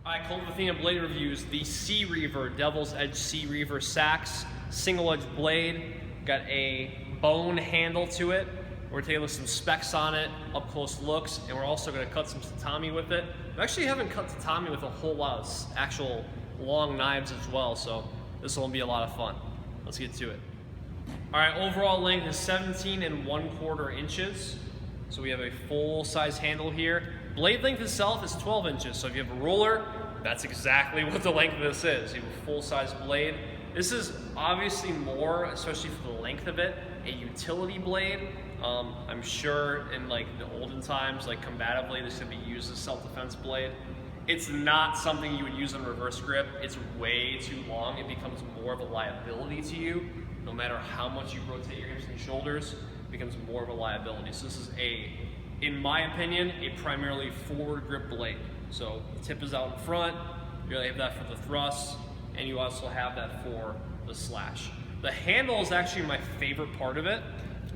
Alright, Kult of Athena blade reviews. The Reaver, Devil's Edge Reaver seax, single edge blade, got a bone handle to it. We're taking some specs on it, up close looks, and we're also going to cut some tatami with it. We actually haven't cut tatami with a whole lot of actual long knives as well, so this will be a lot of fun. Let's get to it. Alright, overall length is 17 1/4 inches. So we have a full size handle here. Blade length itself is 12 inches. So if you have a ruler, that's exactly what the length of this is. You have a full size blade. This is obviously more, especially for the length of it, a utility blade. I'm sure in like the olden times, like combatively, this could be used as self-defense blade. It's not something you would use in reverse grip. It's way too long. It becomes more of a liability to you. No matter how much you rotate your hips and shoulders, it becomes more of a liability. So this is in my opinion, a primarily forward grip blade. So the tip is out in front, you really have that for the thrust, and you also have that for the slash. The handle is actually my favorite part of it.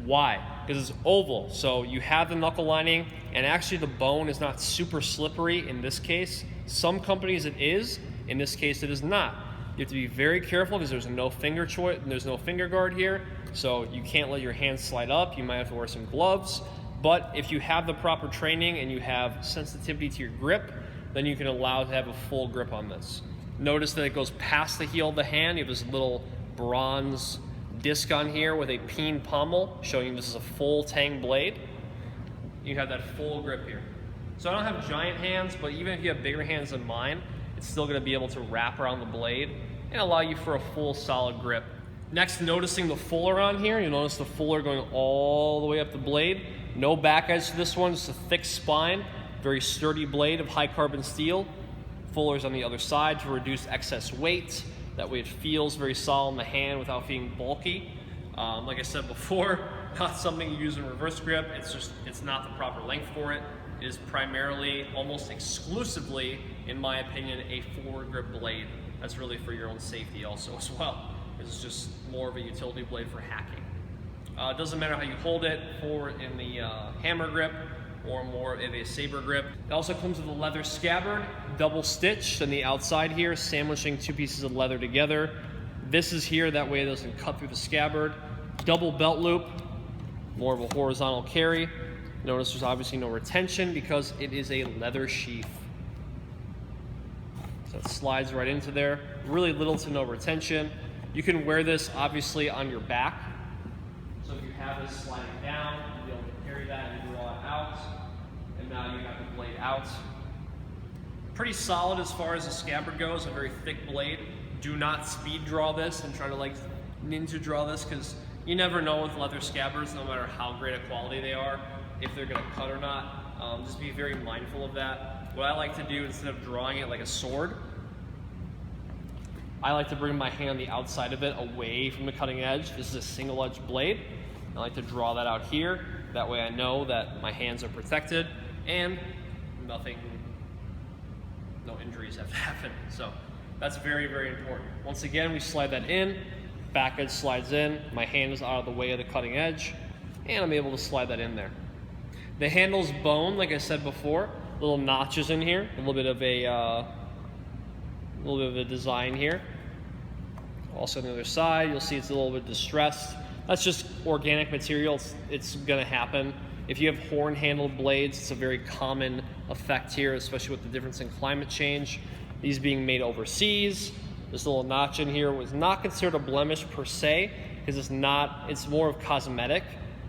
Why? Because it's oval, so you have the knuckle lining, and actually the bone is not super slippery in this case. Some companies it is, in this case it is not. You have to be very careful because there's no finger choice, there's no finger guard here, so you can't let your hands slide up. You might have to wear some gloves, but if you have the proper training and you have sensitivity to your grip, then you can allow to have a full grip on this. Notice that it goes past the heel of the hand. You have this little bronze disc on here with a peen pommel, showing you this is a full tang blade. You have that full grip here. So I don't have giant hands, but even if you have bigger hands than mine, it's still going to be able to wrap around the blade and allow you for a full solid grip. Next, noticing the fuller on here, you'll notice the fuller going all the way up the blade. No back edge to this one, just a thick spine, very sturdy blade of high carbon steel. Fullers on the other side to reduce excess weight. That way it feels very solid in the hand without being bulky. Like I said before, not something you use in reverse grip. It's not the proper length for it. It is primarily, almost exclusively, in my opinion, a forward grip blade. That's really for your own safety also as well. It's just more of a utility blade for hacking. It doesn't matter how you hold it, forward in the hammer grip or more of a saber grip. It also comes with a leather scabbard, double stitched on the outside here, sandwiching two pieces of leather together. This is here, that way it doesn't cut through the scabbard. Double belt loop, more of a horizontal carry. Notice there's obviously no retention because it is a leather sheath. So it slides right into there. Really little to no retention. You can wear this obviously on your back. So if you have this sliding down, you'll be able to carry that and draw it out. And now you have the blade out. Pretty solid as far as the scabbard goes, a very thick blade. Do not speed draw this and try to like ninja draw this, because you never know with leather scabbards, no matter how great a quality they are, if they're gonna cut or not. Just be very mindful of that. What I like to do, instead of drawing it like a sword, I like to bring my hand on the outside of it away from the cutting edge. This is a single edge blade. I like to draw that out here. That way I know that my hands are protected and no injuries have happened. So that's very, very important. Once again, we slide that in, back edge slides in, my hand is out of the way of the cutting edge, and I'm able to slide that in there. The handle's bone, like I said before, little notches in here, a little bit of a design here. Also on the other side, you'll see it's a little bit distressed. That's just organic material. It's gonna happen. If you have horn-handled blades, it's a very common effect here, especially with the difference in climate change. These being made overseas, this little notch in here was not considered a blemish per se, because it's more of cosmetic.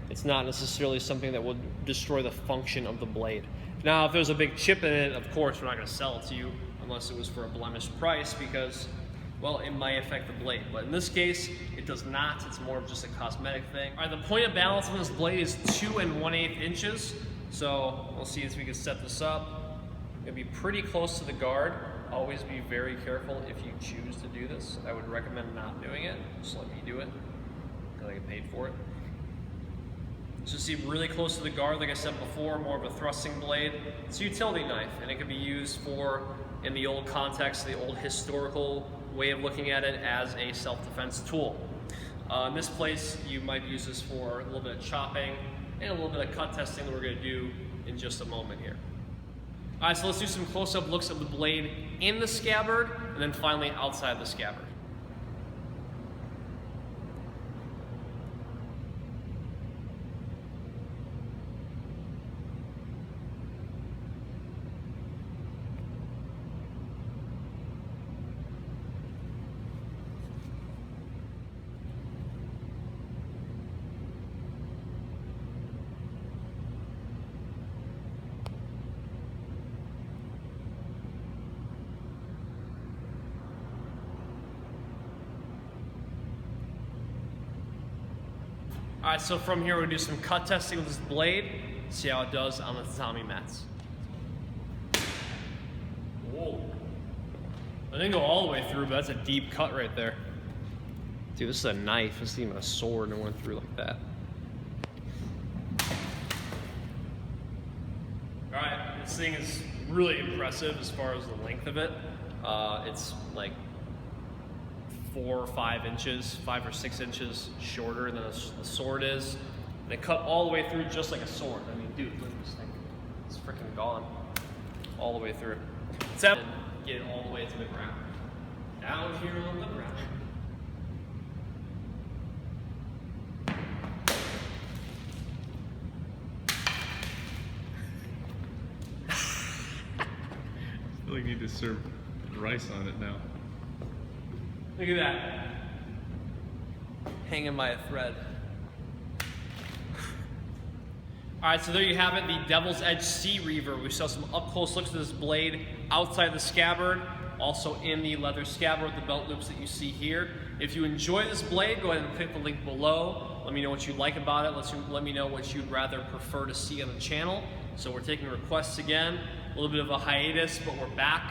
It's not necessarily something that would destroy the function of the blade. Now, if there's a big chip in it, of course, we're not gonna sell it to you unless it was for a blemished price, because, well, it might affect the blade. But in this case, it does not. It's more of just a cosmetic thing. All right, the point of balance on this blade is 2 1/8 inches. So we'll see as we can set this up. It'll be pretty close to the guard. Always be very careful if you choose to do this. I would recommend not doing it. Just let me do it, because I get paid for it. So see, really close to the guard, like I said before, more of a thrusting blade. It's a utility knife, and it can be used for, in the old context, the old historical way of looking at it, as a self-defense tool. In this place, you might use this for a little bit of chopping and a little bit of cut testing that we're going to do in just a moment here. All right, so let's do some close-up looks of the blade in the scabbard, and then finally outside the scabbard. All right, so from here we're gonna do some cut testing with this blade, see how it does on the tatami mats. Whoa. I didn't go all the way through, but that's a deep cut right there. Dude, this is a knife. This isn't even a sword and it went through like that. All right, this thing is really impressive as far as the length of it. It's like 4 or 5 inches, 5 or 6 inches shorter than a sword is. And it cut all the way through just like a sword. I mean, dude, look at this thing. It's freaking gone. All the way through. It's out. Get it all the way to the ground. Down here on the ground. I feel like you need to serve rice on it now. Look at that. Hanging by a thread. All right, so there you have it, the Devil's Edge Sea Reaver. We saw some up-close looks at this blade outside the scabbard, also in the leather scabbard with the belt loops that you see here. If you enjoy this blade, go ahead and click the link below. Let me know what you like about it. Let me know what you'd rather prefer to see on the channel. So we're taking requests again. A little bit of a hiatus, but we're back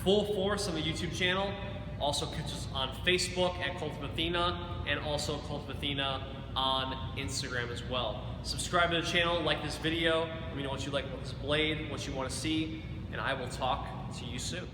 full force on the YouTube channel. Also catch us on Facebook at Kult of Athena, and also Kult of Athena on Instagram as well. Subscribe to the channel, like this video, let me know what you like about this blade, what you want to see, and I will talk to you soon.